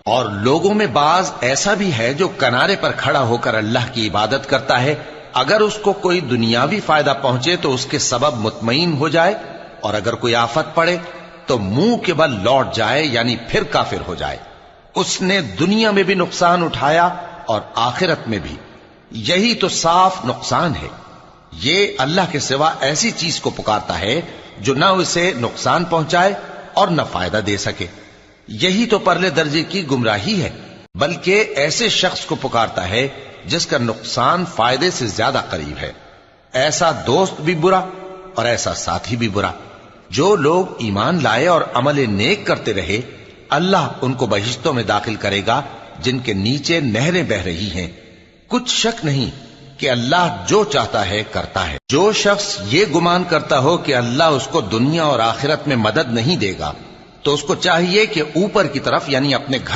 اور لوگوں میں بعض ایسا بھی ہے جو کنارے پر کھڑا ہو کر اللہ کی عبادت کرتا ہے، اگر اس کو کوئی دنیاوی فائدہ پہنچے تو اس کے سبب مطمئن ہو جائے، اور اگر کوئی آفت پڑے تو منہ کے بل لوٹ جائے، یعنی پھر کافر ہو جائے۔ اس نے دنیا میں بھی نقصان اٹھایا اور آخرت میں بھی، یہی تو صاف نقصان ہے۔ یہ اللہ کے سوا ایسی چیز کو پکارتا ہے جو نہ اسے نقصان پہنچائے اور نہ فائدہ دے سکے، یہی تو پرلے درجے کی گمراہی ہے۔ بلکہ ایسے شخص کو پکارتا ہے جس کا نقصان فائدے سے زیادہ قریب ہے۔ ایسا دوست بھی برا اور ایسا ساتھی بھی برا۔ جو لوگ ایمان لائے اور عمل نیک کرتے رہے، اللہ ان کو بہشتوں میں داخل کرے گا جن کے نیچے نہریں بہ رہی ہیں۔ کچھ شک نہیں کہ اللہ جو چاہتا ہے کرتا ہے۔ جو شخص یہ گمان کرتا ہو کہ اللہ اس کو دنیا اور آخرت میں مدد نہیں دے گا، تو اس کو چاہیے کہ اوپر کی طرف یعنی اپنے گھر